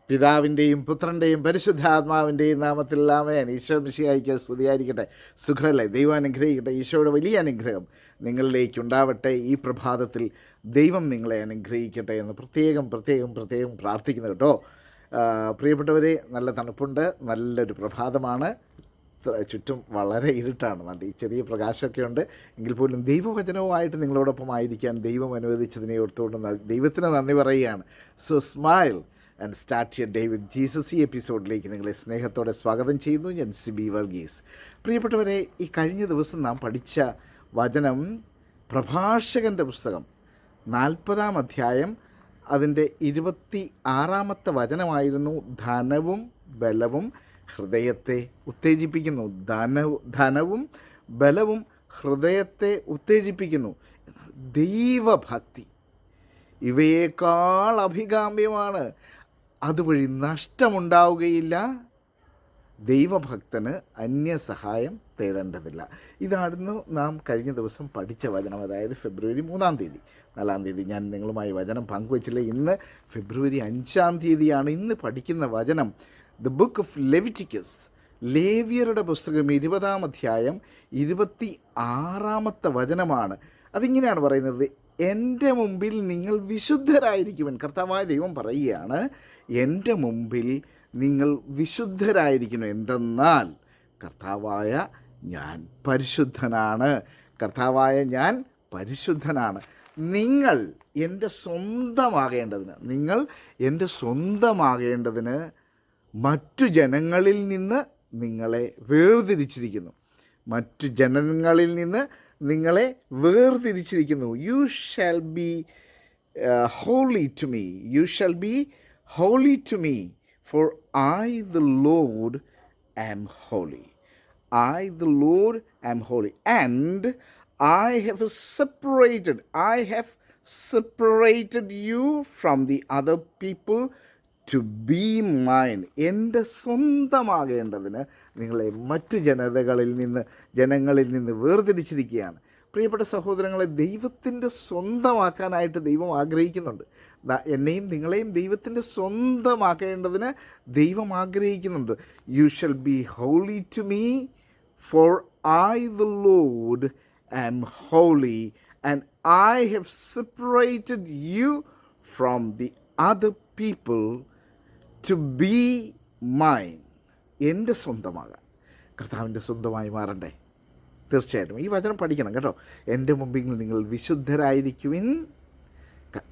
പിതാവിൻ്റെയും പുത്രൻ്റെയും പരിശുദ്ധാത്മാവിൻ്റെയും നാമത്തിൽ ആമേൻ. ഈശോ മിശിഹായ്ക്ക് സ്തുതിയായിരിക്കട്ടെ. സുഖമല്ലേ? ദൈവം അനുഗ്രഹിക്കട്ടെ. ഈശോയുടെ വലിയ അനുഗ്രഹം നിങ്ങളിലേക്ക് ഉണ്ടാവട്ടെ. ഈ പ്രഭാതത്തിൽ ദൈവം നിങ്ങളെ അനുഗ്രഹിക്കട്ടെ എന്ന് പ്രത്യേകം പ്രാർത്ഥിക്കുന്നു കേട്ടോ. പ്രിയപ്പെട്ടവരെ, നല്ല തണുപ്പുണ്ട്, നല്ലൊരു പ്രഭാതമാണ്. ചുറ്റും വളരെ ഇരുട്ടാണ്, നല്ല ഈ ചെറിയ പ്രകാശമൊക്കെ ഉണ്ട്. എങ്കിൽ പോലും ദൈവവചനവുമായിട്ട് നിങ്ങളോടൊപ്പം ആയിരിക്കാൻ ദൈവം അനുവദിച്ചതിനെ ഓർത്തുകൊണ്ട് ദൈവത്തിന് നന്ദി പറയുകയാണ്. So smile and start your day with Jesus. ഈ എപ്പിസോഡിലേക്ക് നിങ്ങളെ സ്നേഹത്തോടെ സ്വാഗതം ചെയ്യുന്നു. ഞാൻ സിബി വർഗീസ്. പ്രിയപ്പെട്ടവരെ, ഈ കഴിഞ്ഞ ദിവസം നാം പഠിച്ച വചനം പ്രഭാഷകൻ്റെ പുസ്തകം 40-ാം അധ്യായം അതിൻ്റെ 26-ാമത്തെ വചനമായിരുന്നു. ധനവും ബലവും ഹൃദയത്തെ ഉത്തേജിപ്പിക്കുന്നു. ധനവും ബലവും ഹൃദയത്തെ ഉത്തേജിപ്പിക്കുന്നു. ദൈവഭക്തി ഇവയേക്കാൾ അഭികാമ്യമാണ്. അതുവഴി നഷ്ടമുണ്ടാവുകയില്ല. ദൈവഭക്തന് അന്യസഹായം തേടേണ്ടതില്ല. ഇതായിരുന്നു നാം കഴിഞ്ഞ ദിവസം പഠിച്ച വചനം. അതായത് ഫെബ്രുവരി 3-ാം തീയതി. 4-ാം തീയതി ഞാൻ നിങ്ങളുമായി വചനം പങ്കുവച്ചില്ല. ഇന്ന് ഫെബ്രുവരി 5-ാം തീയതിയാണ്. ഇന്ന് പഠിക്കുന്ന വചനം ദ ബുക്ക് ഓഫ് ലെവിറ്റിക്കസ്, ലേവ്യരുടെ പുസ്തകം 20-ാം അധ്യായം 26-ാമത്തെ വചനമാണ്. അതിങ്ങനെയാണ് പറയുന്നത്: എൻ്റെ മുമ്പിൽ നിങ്ങൾ വിശുദ്ധരായിരിക്കുവൻ. കർത്താവായ ദൈവം പറയുകയാണ്, എൻ്റെ മുമ്പിൽ നിങ്ങൾ വിശുദ്ധരായിരിക്കണം. എന്തെന്നാൽ കർത്താവായ ഞാൻ പരിശുദ്ധനാണ്. കർത്താവായ ഞാൻ പരിശുദ്ധനാണ്. നിങ്ങൾ എൻ്റെ സ്വന്തമാകേണ്ടതിന് മറ്റു ജനങ്ങളിൽ നിന്ന് നിങ്ങളെ വേർതിരിച്ചിരിക്കുന്നു. You shall be holy to me, for I the Lord am holy. And I have separated you from the other people to be mine. എൻ്റെ സ്വന്തമാകേണ്ടതിന് നിങ്ങളെ മറ്റു ജനങ്ങളിൽ നിന്ന് വേർതിരിച്ചിരിക്കുകയാണ്. പ്രിയപ്പെട്ട സഹോദരങ്ങളെ, ദൈവത്തിൻ്റെ സ്വന്തമാക്കാനായിട്ട് ദൈവം ആഗ്രഹിക്കുന്നുണ്ട്. എന്നെയും നിങ്ങളെയും ദൈവത്തിൻ്റെ സ്വന്തമാക്കേണ്ടതിന് ദൈവം ആഗ്രഹിക്കുന്നുണ്ട്. You shall be holy to me, for I the Lord am holy, and I have separated you from the other people to be mine. എൻ്റെ സ്വന്തമാകാൻ, കർത്താവിൻ്റെ സ്വന്തമായി മാറണ്ടേ? തീർച്ചയായിട്ടും ഈ വചനം പഠിക്കണം കേട്ടോ. എൻ്റെ മുമ്പിൽ നിങ്ങൾ വിശുദ്ധരായിരിക്കുവിൻ,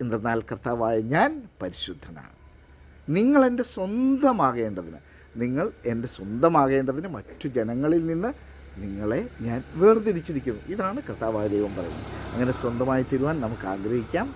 എന്തെന്നാൽ കർത്താവായ ഞാൻ പരിശുദ്ധനാണ്. നിങ്ങൾ എൻ്റെ സ്വന്തമാകേണ്ടതിന് മറ്റു ജനങ്ങളിൽ നിന്ന് നിങ്ങളെ ഞാൻ വേർതിരിച്ചിരിക്കുന്നു. ഇതാണ് കർത്താവായ ദൈവം പറയുന്നത്. അങ്ങനെ സ്വന്തമായി തീരുവാൻ നമുക്ക് ആഗ്രഹിക്കാം.